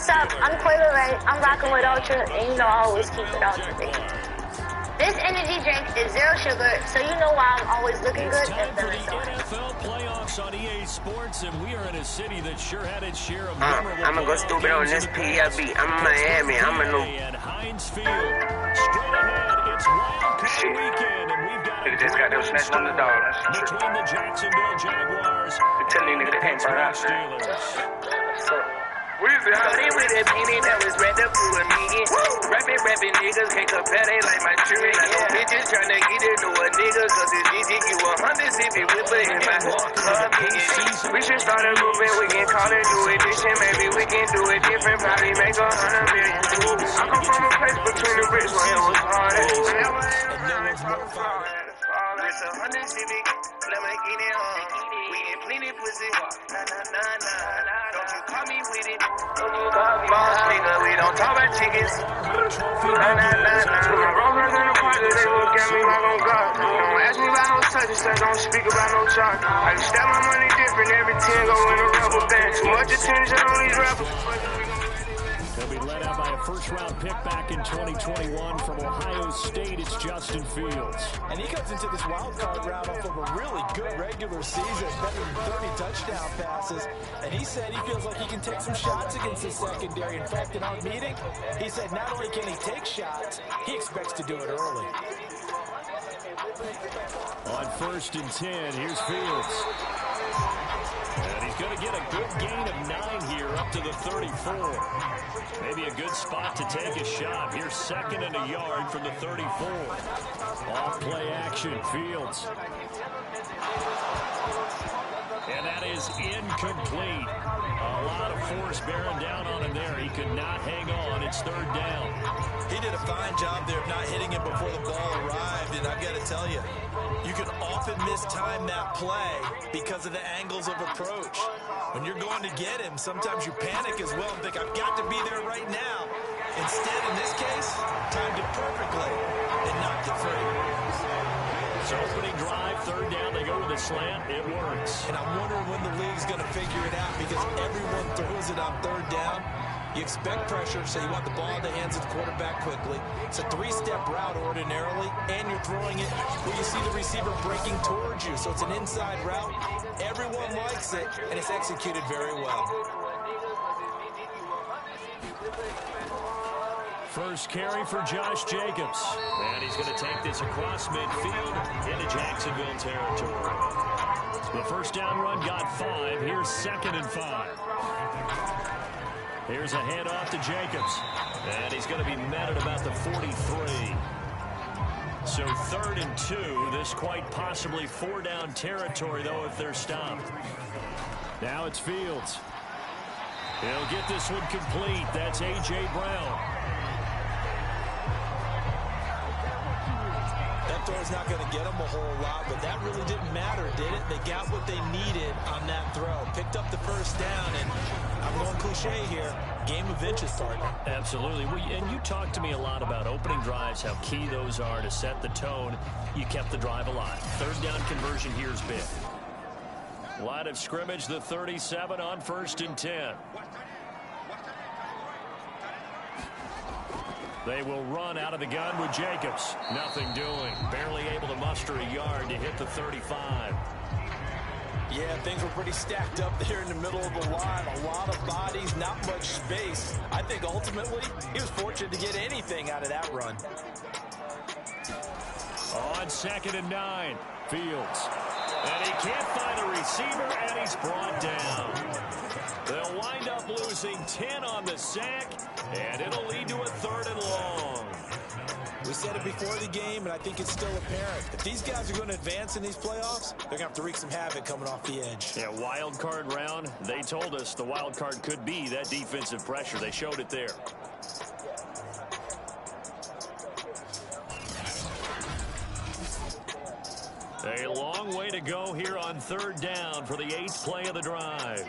what's up? I'm Quaver Ray. I'm rocking with Ultra, and you know I always keep it Ultra, baby. This energy drink is zero sugar, so you know why I'm always looking good and feeling so good. NFL playoffs on EA Sports, and we are in a city that sure had its share of memorable I'm gonna go stupid on this PLB. I'm in Miami. I'm in and Heinz Field. Straight ahead, it's Wild Card Weekend, and we've got They just got them snatched on the dog. between the Jacksonville Jaguars I'm telling you, and the they can't burn out. Pittsburgh Steelers. Started with that meaning that was wrapped up through a meeting. Rapping niggas can't compare, they like my children. Bitches tryna get into a nigga, cause it's easy. You 100 if it whipper in my We should start a movement, we can call it new edition. Maybe we can do it different, probably make 100 million too. I come from a place between the bricks where it was hard. Whenever it was more fun. It's 100 Civic, Lamborghini on. We ain't plenty pussy. Don't you call me with it. Boss nigga, we don't talk about chickens. My brothers in the party, they look at me like I'm God. Don't ask me about no such and such, don't speak about no charge. I can stack my money different, every 10 go in a rubber band. Too much attention on these rappers. They'll be led out by a first-round pick back in 2021 from Ohio State. It's Justin Fields. And he comes into this wild card round off of a really good regular season, better than 30 touchdown passes. And he said he feels like he can take some shots against his secondary. In fact, in our meeting, he said not only can he take shots, he expects to do it early. On 1st and 10, here's Fields. And he's going to get a good gain of 9 here up to the 34. Maybe a good spot to take a shot. Here's 2nd and a yard from the 34. Off play action, Fields. And that is incomplete. A lot of force bearing down on him there. He could not hang on. It's 3rd down. He did a fine job there of not hitting him before the ball arrived. And I've got to tell you, you can often mistime that play because of the angles of approach. When you're going to get him, sometimes you panic as well and think, I've got to be there right now. Instead, in this case, timed it perfectly and knocked it free. So opening drive, 3rd down, they go with a slant. It works. And I'm wondering when the league's going to figure it out because everyone throws it on 3rd down. You expect pressure, so you want the ball in the hands of the quarterback quickly. It's a 3-step route ordinarily, and you're throwing it where you see the receiver breaking towards you. So it's an inside route. Everyone likes it, and it's executed very well. First carry for Josh Jacobs. And he's going to take this across midfield into Jacksonville territory. The first down run got 5. Here's 2nd and 5. Here's a handoff to Jacobs. And he's going to be met at about the 43. So 3rd and 2. This quite possibly 4-down territory, though, if they're stopped. Now it's Fields. He'll get this one complete. That's A.J. Brown. That throw's not going to get them a whole lot, but that really didn't matter, did it? They got what they needed on that throw. Picked up the first down, and I'm going cliche here. Game of inches, partner. Absolutely. And you talked to me a lot about opening drives, how key those are to set the tone. You kept the drive alive. 3rd down conversion here is big. Line of scrimmage, the 37 on 1st and 10. They will run out of the gun with Jacobs. Nothing doing. Barely able to muster a yard to hit the 35. Yeah, things were pretty stacked up there in the middle of the line. A lot of bodies, not much space. I think ultimately he was fortunate to get anything out of that run. On 2nd and 9, Fields. And he can't find a receiver, and he's brought down. They'll wind up losing 10 on the sack, and it'll lead to a 3rd and long. We said it before the game, and I think it's still apparent. If these guys are going to advance in these playoffs, they're going to have to wreak some havoc coming off the edge. Yeah, wild card round. They told us the wild card could be that defensive pressure. They showed it there. A long way to go here on 3rd down for the 8th play of the drive.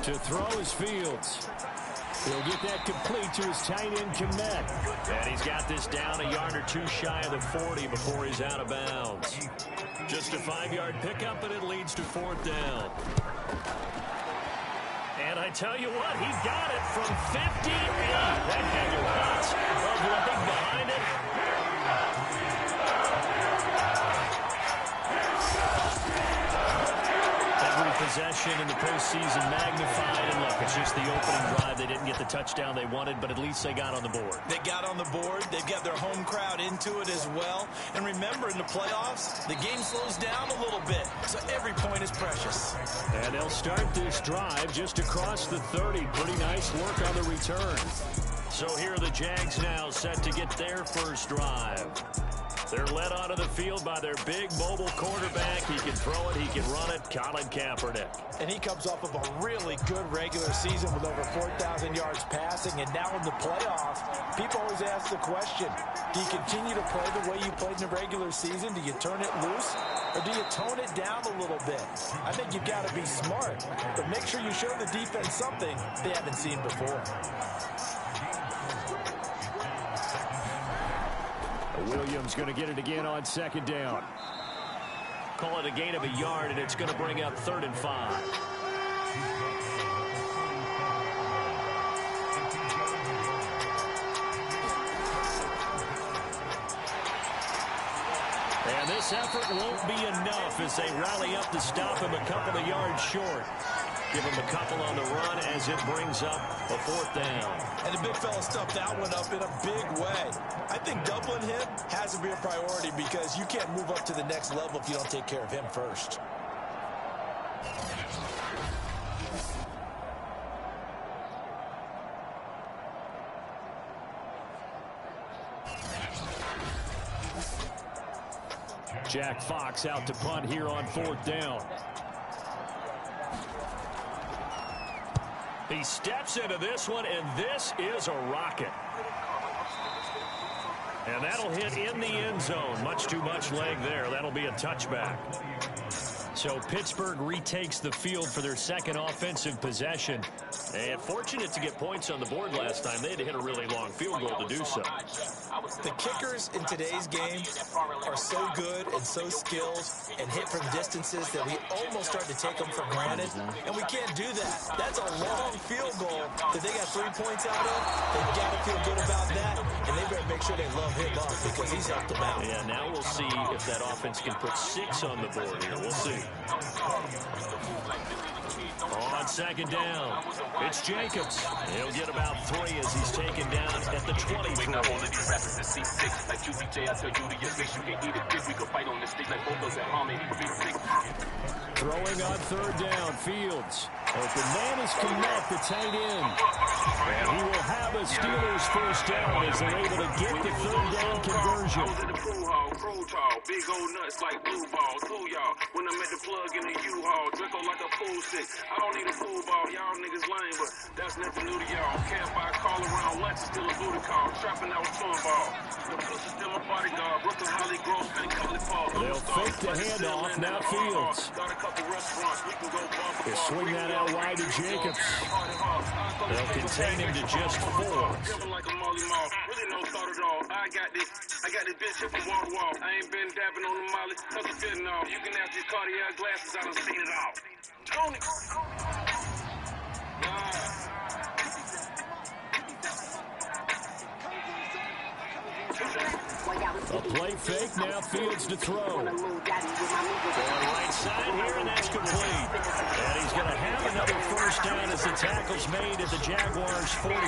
To throw is Fields. He'll get that complete to his tight end, Kmet. And he's got this down a yard or two shy of the 40 before he's out of bounds. Just a 5-yard pickup, and it leads to 4th down. And And I tell you what, he got it from 58. That had lots of leg behind it. Every possession in the postseason magnified. And look, it's just the opening drive. They didn't get the touchdown they wanted, but at least they got on the board. They got on the board. They've got their home crowd into it as well. And remember, in the playoffs, the game slows down a little bit. So every point is precious. And they'll start this drive just across the 30. Pretty nice work on the return. So here are the Jags now set to get their first drive. They're led onto the field by their big mobile quarterback. He can throw it, he can run it, Colin Kaepernick. And he comes off of a really good regular season with over 4,000 yards passing. And now in the playoffs, people always ask the question, do you continue to play the way you played in the regular season? Do you turn it loose? Or do you tone it down a little bit? I think you've got to be smart. But make sure you show the defense something they haven't seen before. Williams going to get it again on second down. Call it a gain of a yard, and it's going to bring up 3rd and 5. And this effort won't be enough as they rally up to stop him a couple of yards short. Give him a couple on the run as it brings up a 4th down. And the big fella stuffed that one up in a big way. I think doubling him has to be a priority because you can't move up to the next level if you don't take care of him first. Jack Fox out to punt here on 4th down. He steps into this one, and this is a rocket. And that'll hit in the end zone. Much too much leg there. That'll be a touchback. So Pittsburgh retakes the field for their second offensive possession. And fortunate to get points on the board last time. They had to hit a really long field goal to do so. The kickers in today's game are so good and so skilled and hit from distances that we almost start to take them for granted. And we can't do that. That's a long field goal that they got 3 points out of. They've got to feel good about that. And they better make sure they love him up because he's helped them out. Yeah, now we'll see if that offense can put 6 on the board here. We'll see. On second down, it's Jacobs. He'll get about 3 as he's taken down at the 23. Throwing on 3rd down, Fields. Open man is Connect, the tight end. And he will have a Steelers first down as they're able to get the 3rd down conversion. Big old nuts like blue balls. Who y'all? When I'm at the plug in the U-Haul, Draco like a pool stick. I don't need a pool ball. Y'all niggas lame, but that's nothing new to y'all. Can't buy a call around lunch, it's still a booty call. Trapping out with twin ball. The pussy's still a bodyguard. Brooklyn Holly Grove, Penny Cully Paul. They'll fake the handoff. Now Fields. Got a couple restaurants. We can go bar for They bar. swing that out wide to Jacobs. They'll contain him to just 4. Like a molly mall. Really no thought at all. I got this bitch here from wall to wall. I ain't been dabbing on the molly, cause it's fitting off. You can have these cardiac glasses, I done seen it all. Tony! A play fake, now Fields to throw. Going right side here, and that's complete. And he's going to have another first down as the tackle's made at the Jaguars' 43.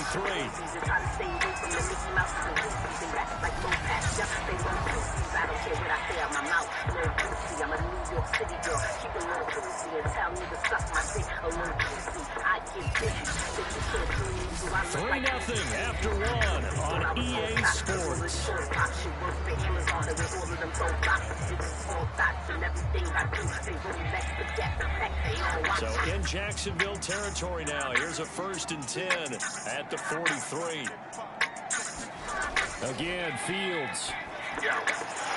Three 0 after 1 on EA Sports. So in Jacksonville territory now. Here's a 1st and 10 at the 43. Again, Fields.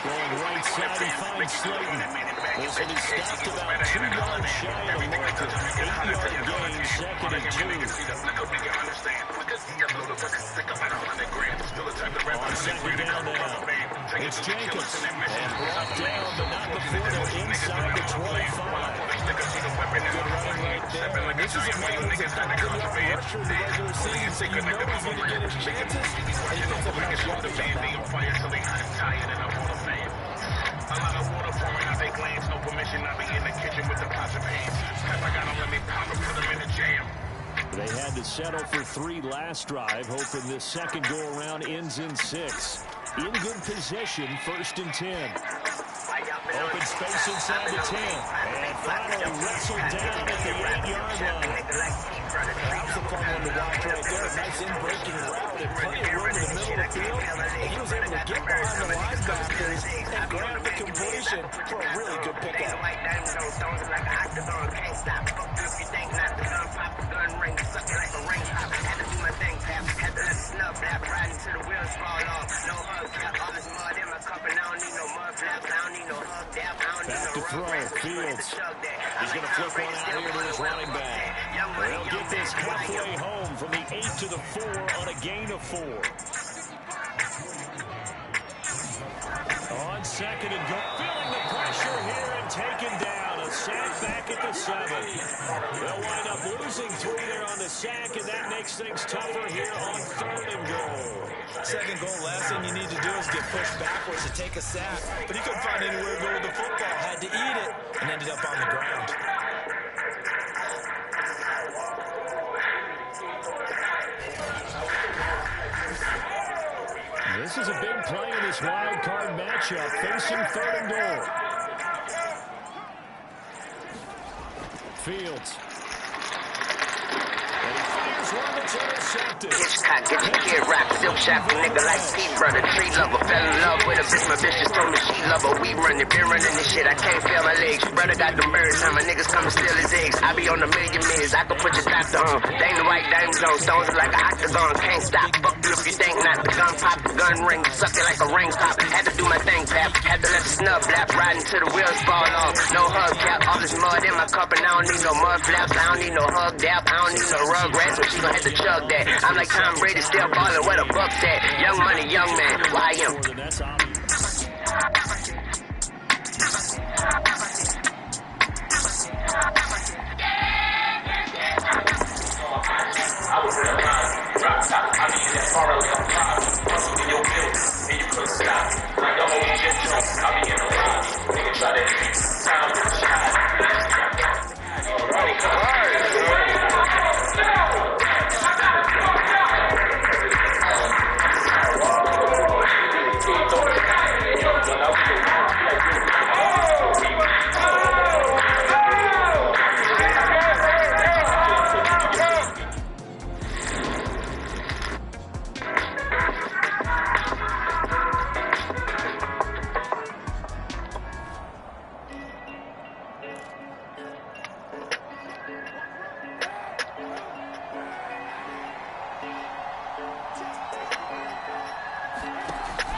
Going right side, he finds Slayton. This will be stopped about 2 yards shy of the marker. 8-yard gain, 2nd and 2. On second down now. It's Jenkins. And brought down, but not before they're inside the 25. Good running right there. And this is a man who's a top 10 yard rusher in the regular season, so you know he's going to get his chances. And he picks up a nice yardage on that one. A lot of water pouring out they glands, no permission. I be in the kitchen with the pots and pans. If I got them, let me pop them, put them in the jam. They had to settle for 3 last drive, hoping this second go-around ends in 6. In good position, 1st and 10. Open space inside the 10. And finally wrestled down at the 8-yard line. That was a fun one to watch right there. Nice in-breaking route and plenty of room in the middle of the field. And he was able to get behind the linebackers and grab the completion for a really good pickup. Back to throw, Fields. He's going to flip one out here to his running back. They'll get this halfway home from the 8 to the 4 on a gain of 4. On 2nd and go. Feeling the pressure here and taken down. A sack back at the 7. They'll wind up losing 3 there on the sack, and that makes things tougher here on 3rd and goal. Second goal, last thing you need to do is get pushed backwards to take a sack. But he couldn't find anywhere to go with the football. Had to eat it and ended up on the ground. This is a big play in this wild card matchup, facing 3rd and goal. Fields. And he fires one that's intercepted. Hitchcock, get your kid rock, silk shop, nigga like Steve brother, tree lover, fell in love with a bitch, my bitch just told me she love her. We running, been running this shit, I can't feel my legs. Brother got them birds, how my niggas come and steal his eggs. I be on a million mids, I can put your doctor on. Dang the white diamonds on, stones are like an octagon, can't stop. Fuck you if you think not. The gun pop, the gun ring, suck it like a ring pop. Had to do my thing, pap, had to let the snub blap, riding till the wheels fall off. No hubcap, all this mud in my cup, and I don't need no mud flaps, I don't need no hug dap, I don't need no rug rats, so she gon' have to chug that. I'm like Tom Brady, still ballin', where the buck's at? Young money, young man, why I am. That's obvious. I was in a line, drop top, I mean that far away on top. Hustle in your bills, and you couldn't stop. Like the whole Jim Jones, I be in the lobby. Nigga try to hit, time with a shot. Running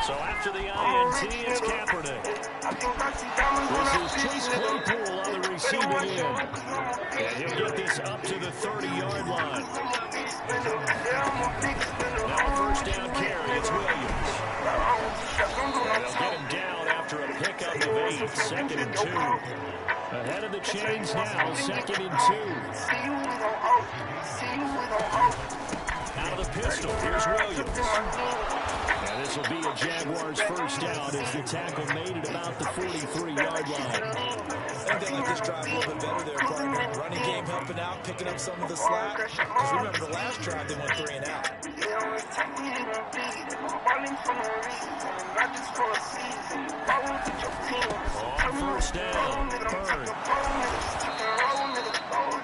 So after the INT, it's Kaepernick. This is Chase Claypool on the receiving end. And he'll get this up to the 30-yard line. Now first down carry, it's Williams. And they'll get him down after a pickup of 8, 2nd and 2. Ahead of the chains now, 2nd and 2. Out of the pistol, here's Williams. And this will be a Jaguars first down as the tackle made at about the 43-yard line. I think they like this drive a little bit better there, partner. Running game helping out, picking up some of the slack. Because remember the last drive, they went 3 and out. On first down, Bird.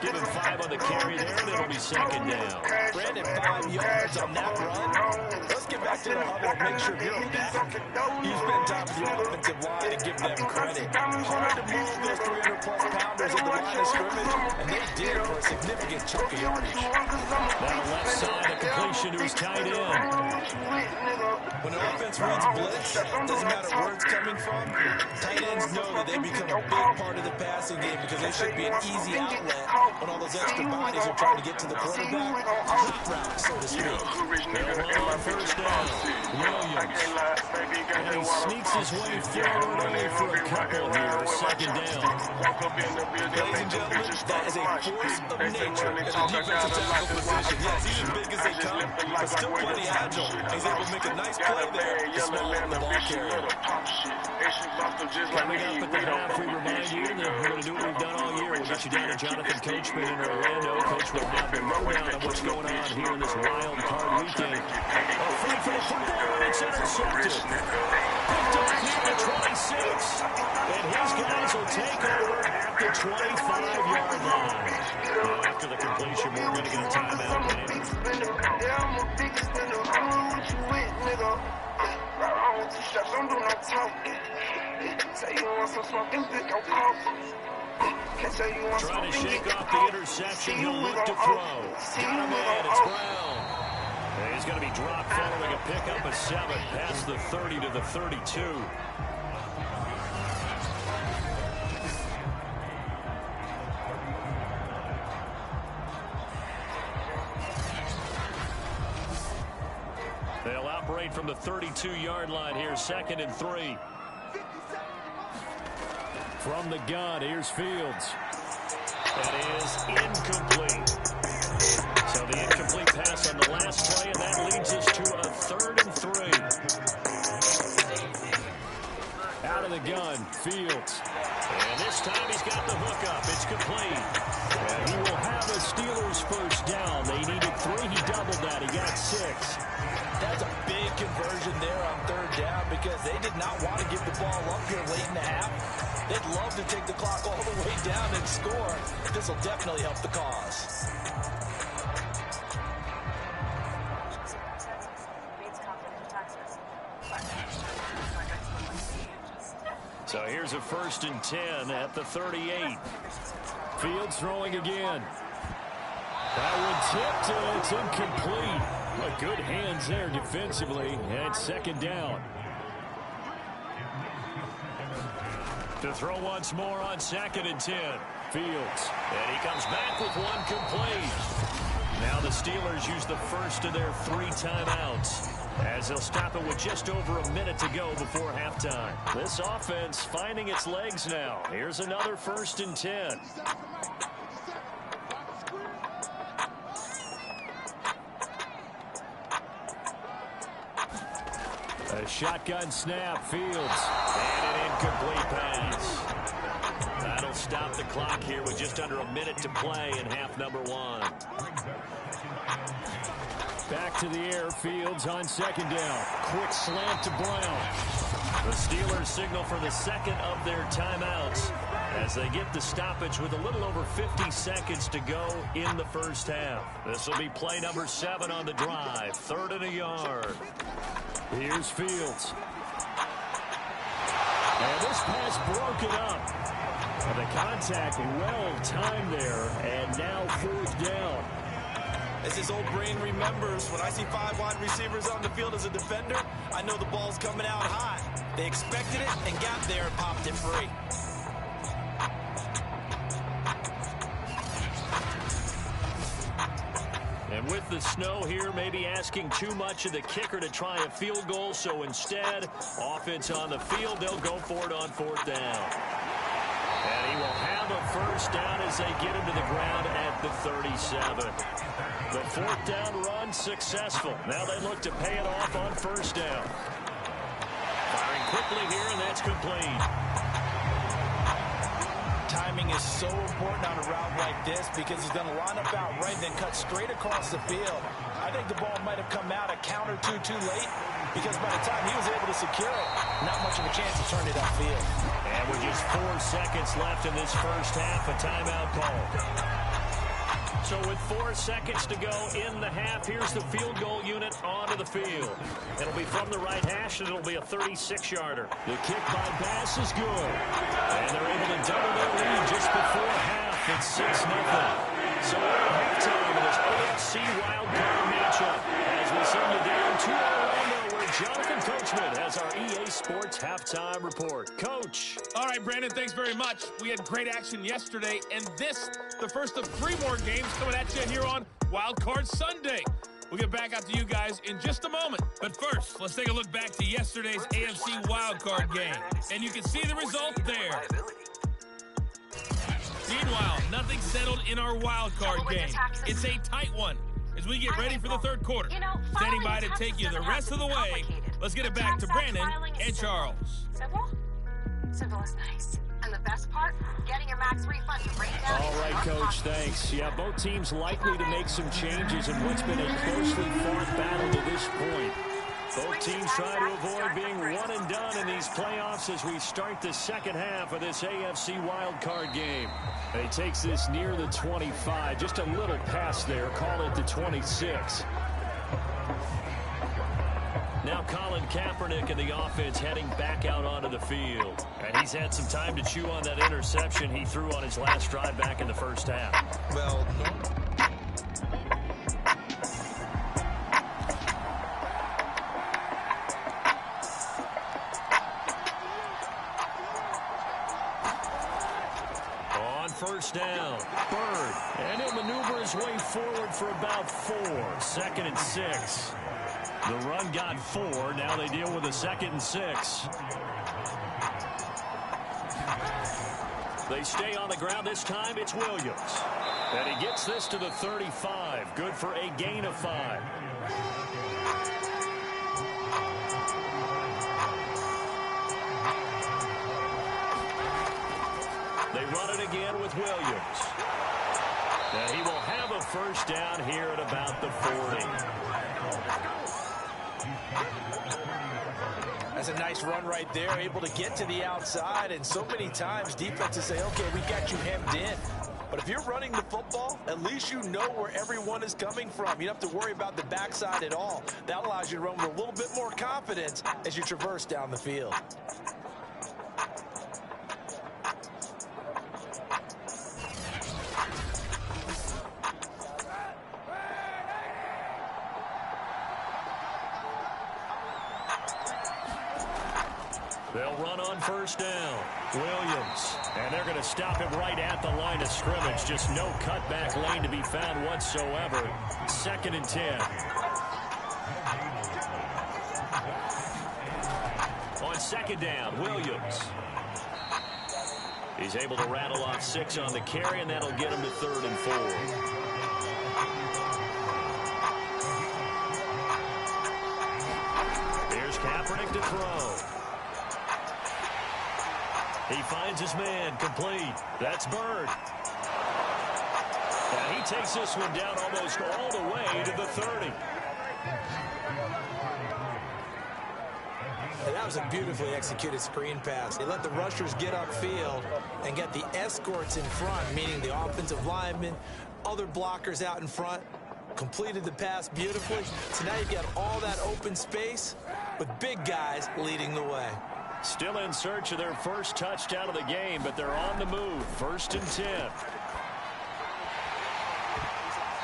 Give him 5 on the carry there, and it'll be 2nd down. Brandon, 5 yards on that run. Let's get back to the huddle and make sure you're back. You spend time with your offensive line and give them credit. Hard to move those 300-plus pounders at the line of scrimmage, and they did for a significant chunk of yardage. Down the left side, a completion to his tight end. When an offense reads blitz, doesn't matter where it's coming from, tight ends know that they become a big part of the passing game because they should be an easy outlet when all those extra bodies are trying to get to the quarterback. A hot route, so to speak. They'll run on first down. Williams. And he sneaks Makes his way forward only for a couple here. Second down. Ladies and gentlemen, that is a force of nature in the defensive tackle position. Yes, he's as big as they come, but still plenty agile. He's able to make a nice play there, despite the ball carrier. Coming up at the half, we remind you that we're going to do what we've done all year. We'll get you down to Jonathan Coachman in Orlando. Coach will have the lowdown of what's going on here in this wild card weekend. Fight for the football, and it's intercepted. Picked up here at 26. And his guys will take over at the 25-yard line. Now, after the completion, we're going to get a timeout. Trying to shake off the interception. He'll look to throw. Got a man. It's Brown. And he's going to be dropped following a pickup of 7 past the 30 to the 32. They'll operate from the 32-yard line here, 2nd and 3. From the gun, here's Fields. That is incomplete. So the incomplete pass on the last play, and that leads us to a 3rd and 3. Out of the gun, Fields. And this time he's got the hook up. It's complete. And he will have a Steelers first down. They needed 3. He doubled that. He got 6. That's a big conversion there on 3rd down because they did not want to give the ball up here late in the half. They'd love to take the clock all the way down and score. This will definitely help the cause. So here's a 1st and 10 at the 38. Fields throwing again. That one tipped, and it's incomplete. But good hands there defensively, and 2nd down. To throw once more on 2nd and 10. Fields. And he comes back with one complete. Now the Steelers use the first of their 3 timeouts, as they'll stop it with just over a minute to go before halftime. This offense finding its legs now. Here's another 1st and 10. A shotgun snap, Fields. And an incomplete pass. That'll stop the clock here with just under a minute to play in half number 1. Back to the air, Fields on 2nd down. Quick slant to Brown. The Steelers signal for the 2nd of their timeouts as they get the stoppage with a little over 50 seconds to go in the first half. This will be play number 7 on the drive. 3rd and a yard. Here's Fields. And this pass broken up. And the contact well timed there. And now 4th down. As his old brain remembers, when I see 5 wide receivers on the field as a defender, I know the ball's coming out high. They expected it and got there and popped it free. And with the snow here, maybe asking too much of the kicker to try a field goal. So instead, offense on the field, they'll go for it on 4th down. And he will have a first down as they get him to the ground at the 37. The 4th down run successful. Now they look to pay it off on 1st down. Firing quickly here, and that's complete. Timing is so important on a route like this because he's going to line up out right, then cut straight across the field. I think the ball might have come out a count or two too late because by the time he was able to secure it, not much of a chance to turn it upfield. And with just 4 seconds left in this first half, a timeout call. So with 4 seconds to go in the half, here's the field goal unit onto the field. It'll be from the right hash, and it'll be a 36-yarder. The kick by Bass is good. And they're able to double their lead just before half. It's 6-0. So at halftime in this AFC wildcard matchup, as we send you down to Orlando, where Jonathan Coachman has our EA Sports halftime report. Coach. All right, Brandon, thanks very much. We had great action yesterday, and this, the first of 3 more games coming at you here on Wild Card Sunday. We'll get back out to you guys in just a moment. But first, let's take a look back to yesterday's AFC wildcard game. And you can see the result there. Meanwhile, nothing settled in our wildcard game. It's a tight one as we get ready for the third quarter. Standing by to take you the rest of the way, let's get it back to Brandon and Charles. Simple? Simple is nice. And the best part, getting your max refund right now. All right, Coach, thanks. Yeah, both teams likely to make some changes in what's been a closely fought battle to this point. Both teams trying to avoid being one and done in these playoffs as we start the second half of this AFC wildcard game. He takes this near the 25, just a little past there, call it the 26. Now Colin Kaepernick and the offense heading back out onto the field. And he's had some time to chew on that interception he threw on his last drive back in the first half. Well, on first down, Bird. And he'll maneuver his way forward for about 4. 2nd and 6. The run got 4. Now they deal with a 2nd and 6. They stay on the ground. This time it's Williams. And he gets this to the 35. Good for a gain of 5. They run it again with Williams. And he will have a first down here at about the 40. That's a nice run right there, able to get to the outside, and so many times defenses say, okay, we got you hemmed in. But if you're running the football, at least you know where everyone is coming from. You don't have to worry about the backside at all. That allows you to run with a little bit more confidence as you traverse down the field. They'll run on first down. Williams. And they're going to stop him right at the line of scrimmage. Just no cutback lane to be found whatsoever. 2nd and 10. On 2nd down, Williams. He's able to rattle off 6 on the carry, and that'll get him to 3rd and 4. Here's Kaepernick to throw. He finds his man, complete. That's Bird. And he takes this one down almost all the way to the 30. And that was a beautifully executed screen pass. They let the rushers get upfield and get the escorts in front, meaning the offensive linemen, other blockers out in front, completed the pass beautifully. So now you've got all that open space with big guys leading the way. Still in search of their first touchdown of the game, but they're on the move. 1st and 10.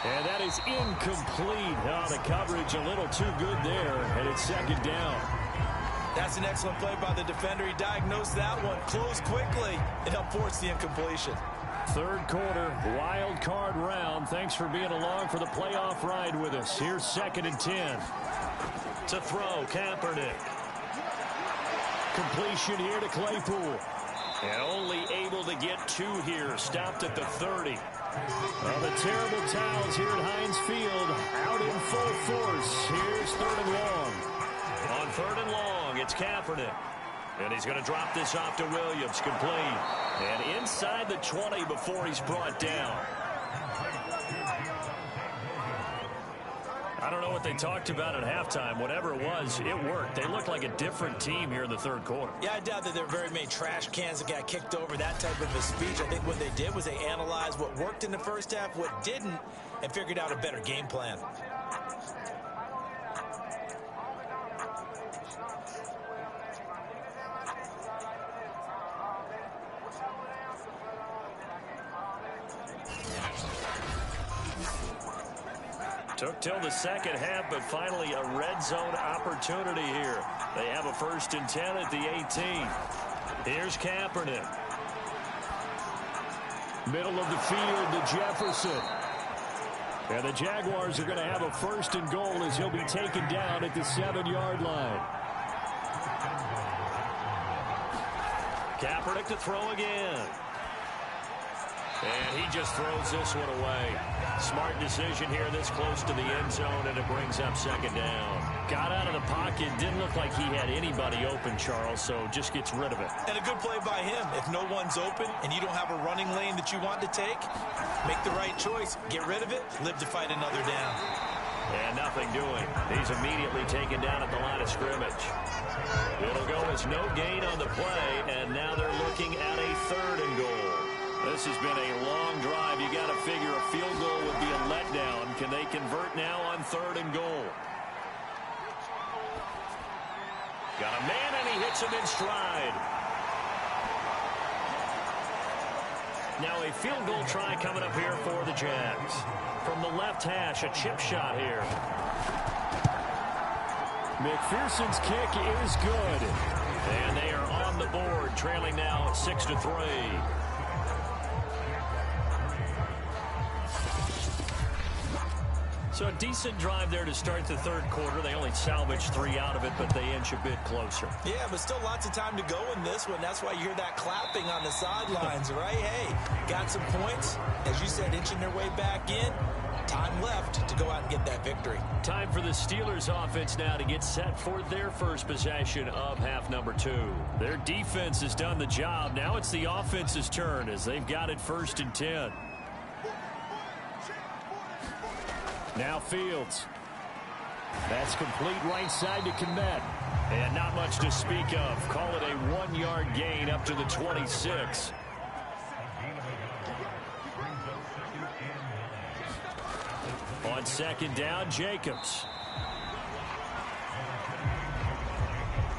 And that is incomplete. Oh, the coverage a little too good there, and it's 2nd down. That's an excellent play by the defender. He diagnosed that one, closed quickly, and helped force the incompletion. 3rd quarter, wild card round. Thanks for being along for the playoff ride with us. Here's 2nd and 10. To throw, Kaepernick. Completion here to Claypool. And only able to get 2 here. Stopped at the 30. Well, the terrible towels here at Heinz Field out in full force. Here's 3rd and long. On 3rd and long, it's Kaepernick. And he's going to drop this off to Williams. Complete. And inside the 20 before he's brought down. I don't know what they talked about at halftime. Whatever it was, it worked. They looked like a different team here in the 3rd quarter. Yeah, I doubt that there were very many trash cans that got kicked over, that type of a speech. I think what they did was they analyzed what worked in the first half, what didn't, and figured out a better game plan. Took till the second half, but finally a red zone opportunity here. They have a 1st and 10 at the 18. Here's Kaepernick. Middle of the field to Jefferson. And the Jaguars are going to have a 1st and goal as he'll be taken down at the 7-yard line. Kaepernick to throw again. And he just throws this one away. Smart decision here this close to the end zone, and it brings up 2nd down. Got out of the pocket. Didn't look like he had anybody open, Charles, so just gets rid of it. And a good play by him. If no one's open and you don't have a running lane that you want to take, make the right choice. Get rid of it. Live to fight another down. And nothing doing. He's immediately taken down at the line of scrimmage. It'll go as no gain on the play, and now they're looking at a 3rd and goal. This has been a long drive. You got to figure a field goal would be a letdown. Can they convert now on 3rd and goal? Got a man, and he hits him in stride. Now a field goal try coming up here for the Jags. From the left hash, a chip shot here. McPherson's kick is good. And they are on the board, trailing now 6-3. So a decent drive there to start the 3rd quarter. They only salvaged 3 out of it, but they inch a bit closer. Yeah, but still lots of time to go in this one. That's why you hear that clapping on the sidelines, right? Hey, got some points. As you said, inching their way back in. Time left to go out and get that victory. Time for the Steelers offense now to get set for their first possession of half number 2. Their defense has done the job. Now it's the offense's turn as they've got it 1st and 10. Now Fields. That's complete right side to Kmet. And not much to speak of. Call it a 1-yard gain up to the 26. On 2nd down, Jacobs.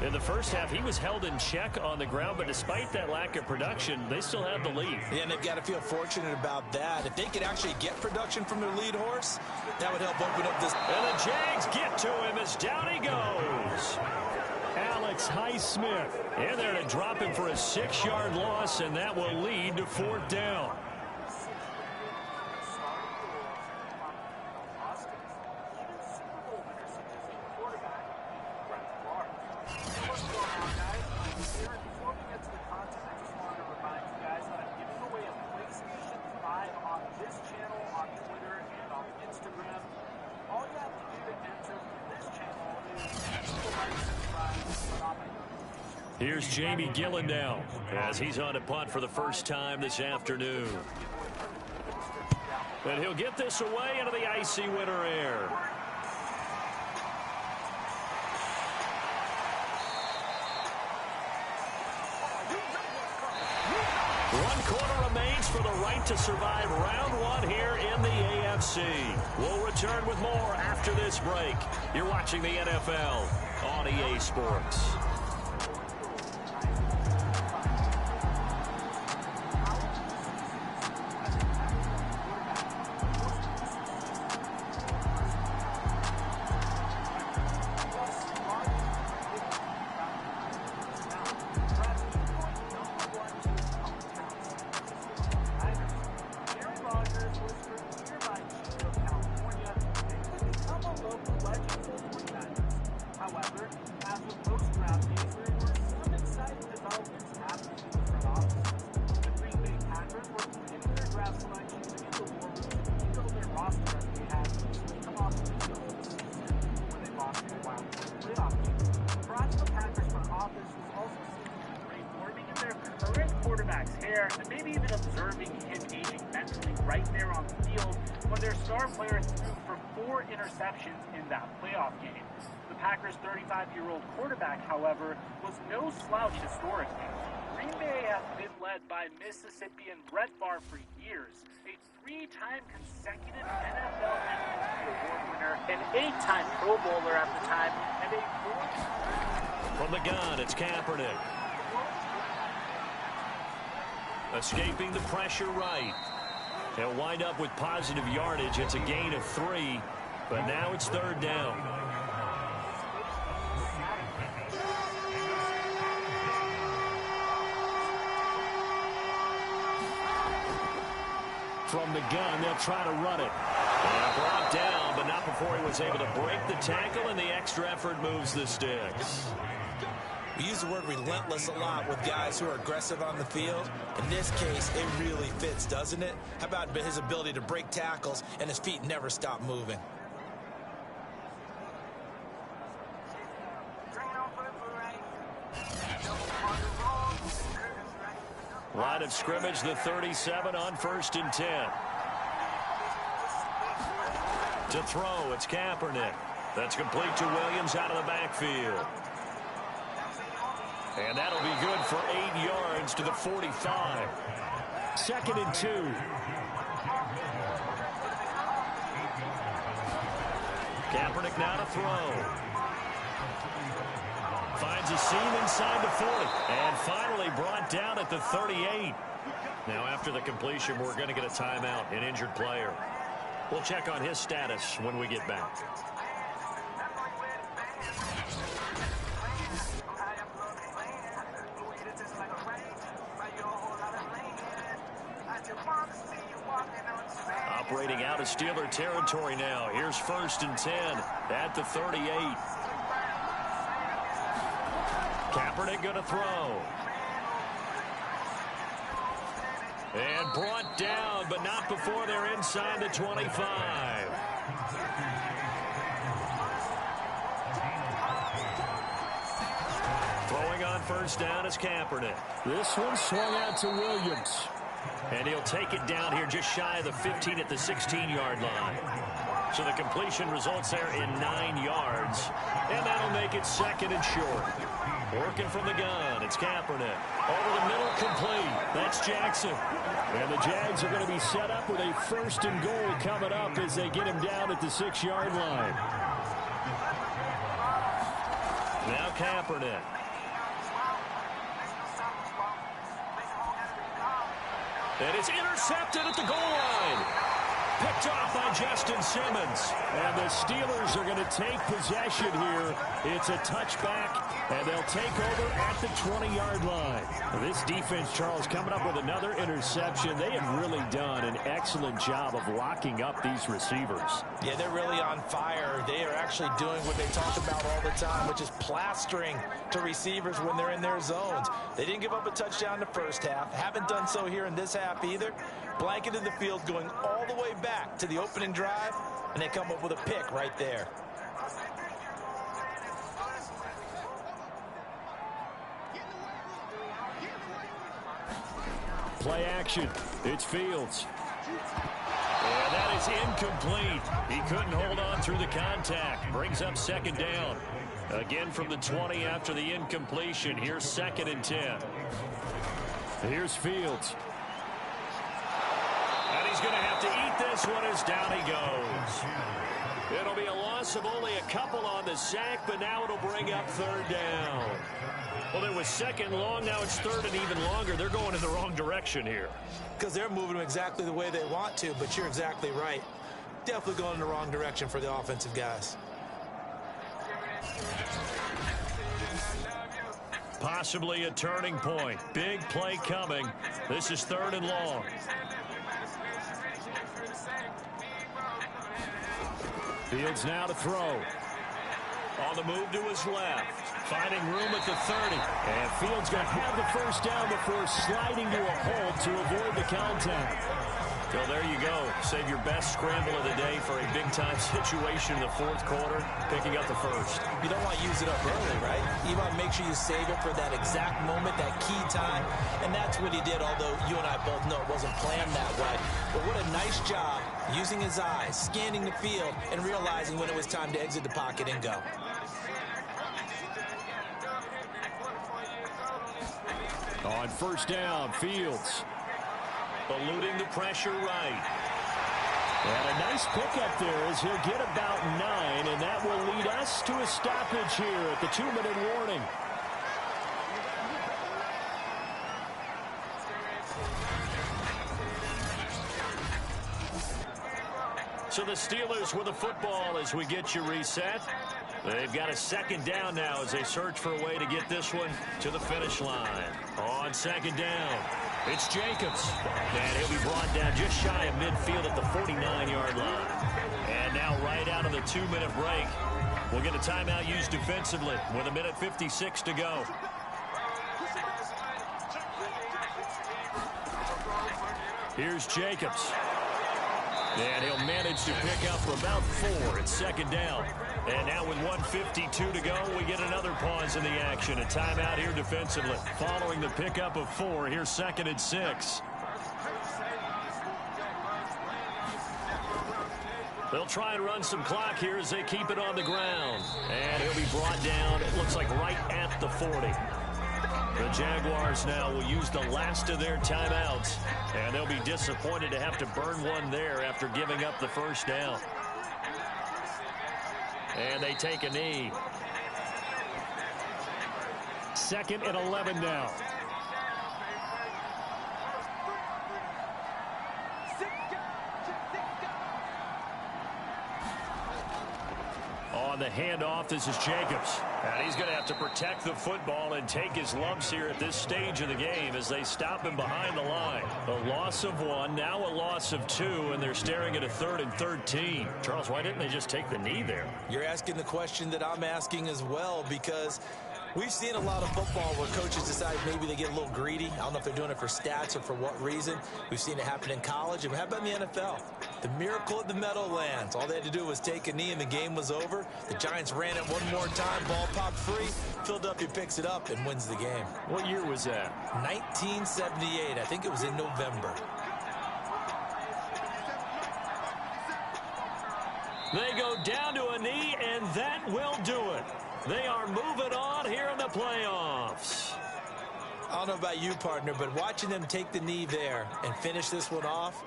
In the first half, he was held in check on the ground, but despite that lack of production, they still have the lead. Yeah, and they've got to feel fortunate about that. If they could actually get production from their lead horse, that would help open up this. And the Jags get to him as down he goes. Alex Highsmith in there to drop him for a 6-yard loss, and that will lead to 4th down. Here's Jamie Gillen now as he's on a punt for the first time this afternoon. And he'll get this away into the icy winter air. One quarter remains for the right to survive round 1 here in the AFC. We'll return with more after this break. You're watching the NFL on EA Sports. and maybe even observing him aging mentally right there on the field when their star player threw for 4 interceptions in that playoff game. The Packers' 35-year-old quarterback, however, was no slouch historically. Green Bay has been led by Mississippian Brett Favre for years, a 3-time consecutive NFL MVP award winner, an 8-time Pro Bowler at the time, and a 4-time... From the gun, it's Kaepernick. Escaping the pressure right. They'll wind up with positive yardage. It's a gain of 3, but now it's 3rd down. From the gun, they'll try to run it. And brought down, but not before he was able to break the tackle, and the extra effort moves the sticks. We use the word relentless a lot with guys who are aggressive on the field. In this case, it really fits, doesn't it? How about his ability to break tackles and his feet never stop moving? Line of scrimmage, the 37 on 1st and 10. To throw, it's Kaepernick. That's complete to Williams out of the backfield. And that'll be good for 8 yards to the 45. 2nd and 2. Kaepernick now to throw. Finds a seam inside the 40. And finally brought down at the 38. Now after the completion, we're going to get a timeout, an injured player. We'll check on his status when we get back. Operating out of Steeler territory now. Here's 1st and 10 at the 38. Kaepernick going to throw. And brought down, but not before they're inside the 25. Throwing on 1st down is Kaepernick. This one swung out to Williams. And he'll take it down here just shy of the 15 at the 16-yard line. So the completion results there in 9 yards. And that'll make it 2nd and short. Working from the gun, it's Kaepernick. Over the middle, complete. That's Jackson. And the Jags are going to be set up with a 1st and goal coming up as they get him down at the 6-yard line. Now Kaepernick. And it's intercepted at the goal line. Picked off by Justin Simmons. And the Steelers are going to take possession here. It's a touchback, and they'll take over at the 20-yard line. This defense, Charles, coming up with another interception. They have really done an excellent job of locking up these receivers. Yeah, they're really on fire. They are actually doing what they talk about all the time, which is plastering to receivers when they're in their zones. They didn't give up a touchdown in the first half. Haven't done so here in this half either. Blanketed the field going all the way back to the opening drive, and they come up with a pick right there. Play action. It's Fields. And that is incomplete. He couldn't hold on through the contact. Brings up 2nd down. Again from the 20 after the incompletion. Here's 2nd and 10. Here's Fields. And he's going to have to eat this one as down he goes. It'll be a loss of only a couple on the sack, but now it'll bring up 3rd down. Well, it was 2nd long. Now it's 3rd and even longer. They're going in the wrong direction here. Because they're moving them exactly the way they want to, but you're exactly right. Definitely going in the wrong direction for the offensive guys. Possibly a turning point. Big play coming. This is 3rd and long. Fields now to throw. On the move to his left. Finding room at the 30. And Fields going to have the 1st down before sliding to a hold to avoid the contact. Well, there you go. Save your best scramble of the day for a big-time situation in the 4th quarter, picking up the 1st. You don't want to use it up early, right? You want to make sure you save it for that exact moment, that key time. And that's what he did, although you and I both know it wasn't planned that way. But what a nice job using his eyes, scanning the field, and realizing when it was time to exit the pocket and go. On 1st down, Fields. Eluding the pressure right. And a nice pickup there as he'll get about 9, and that will lead us to a stoppage here at the 2-minute warning. So the Steelers with the football as we get you reset. They've got a second down now as they search for a way to get this one to the finish line. On second down, it's Jacobs. And he'll be brought down just shy of midfield at the 49-yard line. And now right out of the 2-minute break, we'll get a timeout used defensively with 1:56 to go. Here's Jacobs. And he'll manage to pick up about 4 at second down. And now with 1:52 to go, we get another pause in the action. A timeout here defensively. Following the pickup of 4, here's 2nd and 6. They'll try and run some clock here as they keep it on the ground. And he'll be brought down, it looks like right at the 40. The Jaguars now will use the last of their timeouts, and they'll be disappointed to have to burn one there after giving up the first down. And they take a knee. 2nd and 11 now. On the handoff, this is Jacobs. And he's going to have to protect the football and take his lumps here at this stage of the game as they stop him behind the line. A loss of 1, now a loss of 2, and they're staring at a 3rd and 13. Charles, why didn't they just take the knee there? You're asking the question that I'm asking as well, because we've seen a lot of football where coaches decide maybe they get a little greedy. I don't know if they're doing it for stats or for what reason. We've seen it happen in college, and how about in the NFL? The miracle at the Meadowlands. All they had to do was take a knee, and the game was over. The Giants ran it one more time. Ball popped free. Philadelphia picks it up and wins the game. What year was that? 1978. I think it was in November. They go down to a knee, and that will do it. They are moving on here in the playoffs. I don't know about you, partner, but watching them take the knee there and finish this one off,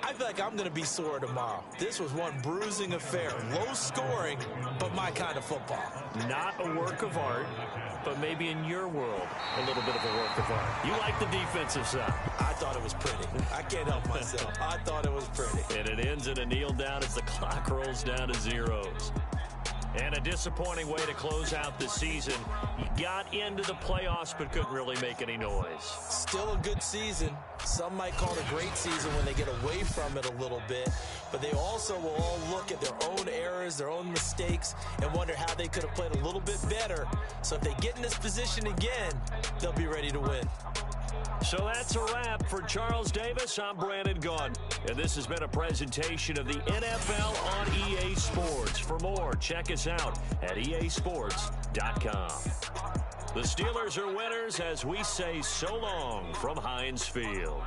I feel like I'm going to be sore tomorrow. This was one bruising affair. Low scoring, but my kind of football. Not a work of art, but maybe in your world, a little bit of a work of art. You like the defensive side. I thought it was pretty. I can't help myself. I thought it was pretty. And it ends in a kneel down as the clock rolls down to zeros. And a disappointing way to close out the season. You got into the playoffs but couldn't really make any noise. Still a good season. Some might call it a great season when they get away from it a little bit. But they also will all look at their own errors, their own mistakes, and wonder how they could have played a little bit better. So if they get in this position again, they'll be ready to win. So that's a wrap for Charles Davis. I'm Brandon Gaudin, and this has been a presentation of the NFL on EA Sports. For more, check us out at easports.com. The Steelers are winners as we say so long from Heinz Field.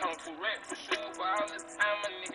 Come to rent for sure, for all the time a nigga